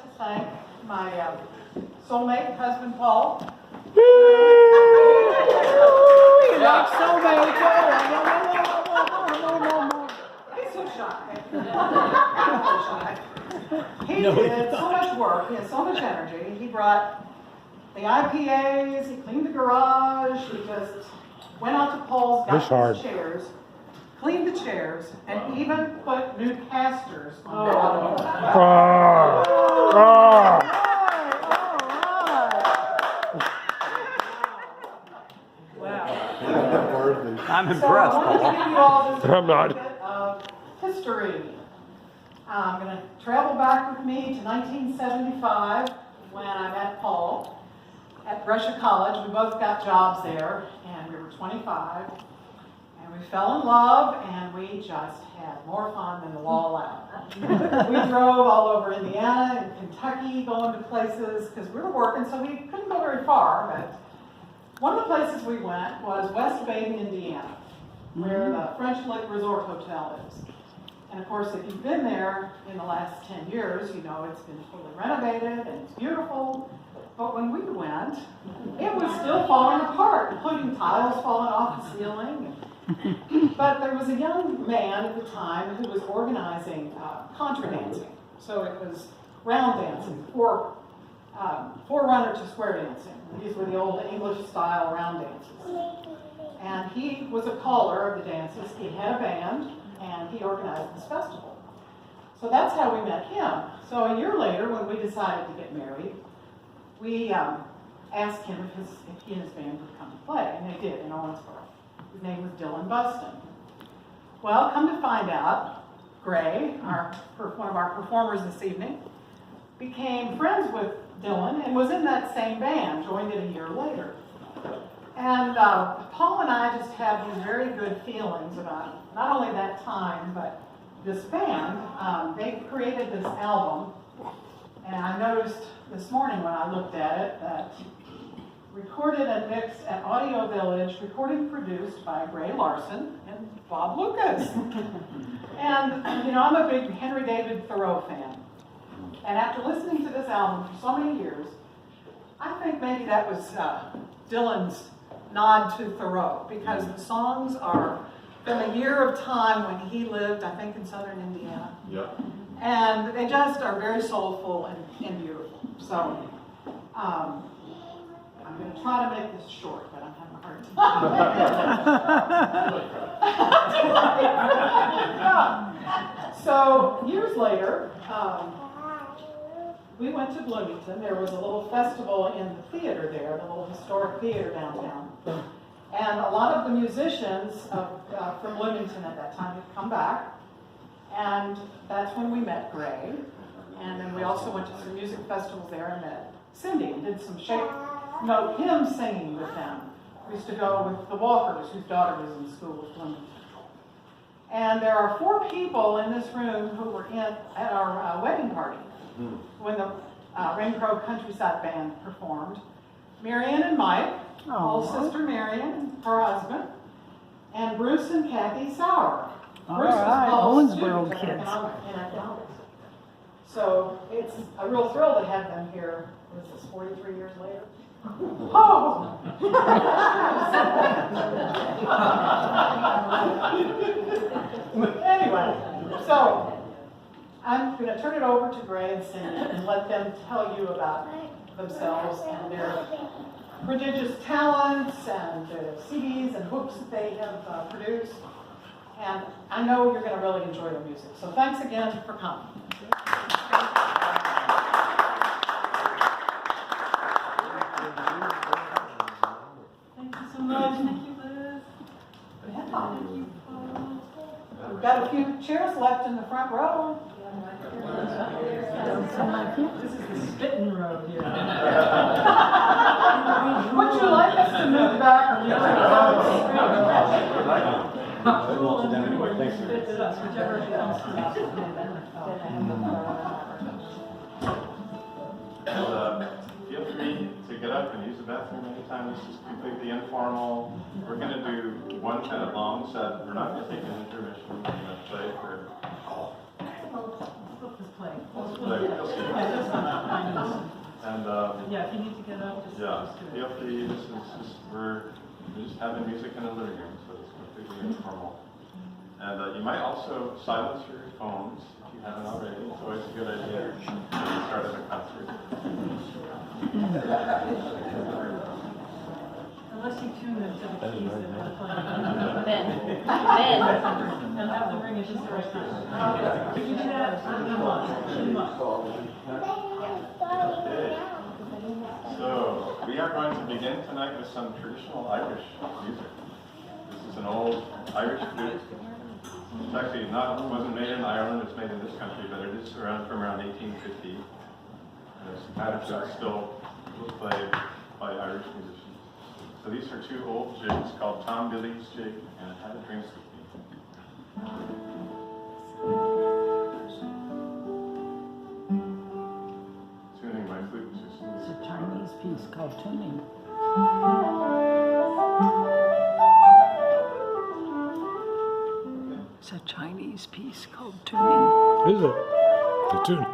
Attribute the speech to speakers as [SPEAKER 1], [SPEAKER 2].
[SPEAKER 1] to thank my soulmate husband, Paul.
[SPEAKER 2] You like soulmate?
[SPEAKER 1] He's so shy. He did so much work. He had so much energy. He brought the IPAs. He cleaned the garage. He just went out to Paul's, got his chairs, cleaned the chairs, and even put new casters on the bottom of
[SPEAKER 3] I'm impressed,
[SPEAKER 1] so I want to give you all just
[SPEAKER 2] I'm not.
[SPEAKER 1] bit of history. I'm going to travel back with me to 1975 when I met Paul at Brescia College. We both got jobs there, and we were 25. And we fell in love, and we just had more fun than the law allowed. We drove all over Indiana and Kentucky, going to places, because we were working, so we couldn't go very far. But one of the places we went was West Baden, Indiana, where the French Lake Resort Hotel is. And of course, if you've been there in the last 10 years, you know it's been totally renovated and it's beautiful. But when we went, it was still falling apart, including tiles falling off the ceiling. But there was a young man at the time who was organizing contra dancing. So it was round dancing, forerunner to square dancing. These were the old English style round dances. And he was a caller of the dances. He had a band, and he organized this festival. So that's how we met him. So a year later, when we decided to get married, we asked him if he and his band would come to play, and they did in Owensboro. His name was Dylan Buston. Well, come to find out, Gray, one of our performers this evening, became friends with Dylan and was in that same band, joined it a year later. And Paul and I just have these very good feelings about not only that time, but this band. They created this album, and I noticed this morning when I looked at it that recorded and mixed at Audio Village, recorded and produced by Gray Larson and Bob Lucas. And, you know, I'm a big Henry David Thoreau fan. And after listening to this album for so many years, I think maybe that was Dylan's nod to Thoreau, because the songs are from a year of time when he lived, I think, in southern Indiana.
[SPEAKER 4] Yep.
[SPEAKER 1] And they just are very soulful and beautiful. So I'm going to try to make this short, but I'm having a hard time. So years later, we went to Bloomington. There was a little festival in the theater there, the little historic theater downtown. And a lot of the musicians from Bloomington at that time had come back. And that's when we met Gray. And then we also went to some music festivals there and met Cindy and did some shake-note hymn singing with them. We used to go with the Walkers, whose daughter was in school with Bloomington. And there are 4 people in this room who were at our wedding party when the Rain Crow Countryside Band performed. Marion and Mike, Paul's sister Marion, her husband, and Bruce and Kathy Sauer. Bruce was Paul's student in economics. So it's a real thrill to have them here. What is this, 43 years later? Oh! Anyway, so I'm going to turn it over to Gray and Cindy and let them tell you about themselves and their prodigious talents and the CDs and books that they have produced. And I know you're going to really enjoy their music. So thanks again for coming. Thank you so much. Thank you, Liz. Yeah, thank you. We've got a few chairs left in the front row. This is the spitting row here. Would you like us to move back or whichever comes
[SPEAKER 4] Feel free to get up and use the bathroom anytime. This is completely informal. We're going to do one kind of long set. We're not going to take an intermission. We're going to play for...
[SPEAKER 1] Let's play.
[SPEAKER 4] You'll see.
[SPEAKER 2] Yeah, if you need to get up, just do
[SPEAKER 4] Feel
[SPEAKER 2] it.
[SPEAKER 4] free. We're just having music in the living room, so it's completely informal. And you might also silence your phones if you haven't already. It's always a good idea at the start of a concert.
[SPEAKER 2] Unless you tune them to the keys that they're playing.
[SPEAKER 5] Ben.
[SPEAKER 2] And have them ring at just the right time. If you do that, I'm
[SPEAKER 4] Okay. So, we are going to begin tonight with some traditional Irish music. This is an old Irish flute. It's actually wasn't made in Ireland, it's made in this country, but it is from around 1850. And it's actually still played by Irish musicians. So these are two old jigs called Tom Billy's Jig and Have a Drink with Me. Tuning my flute to
[SPEAKER 2] It's a Chinese piece called tuning. It's a Chinese piece called tuning.
[SPEAKER 3] Is it? The tune.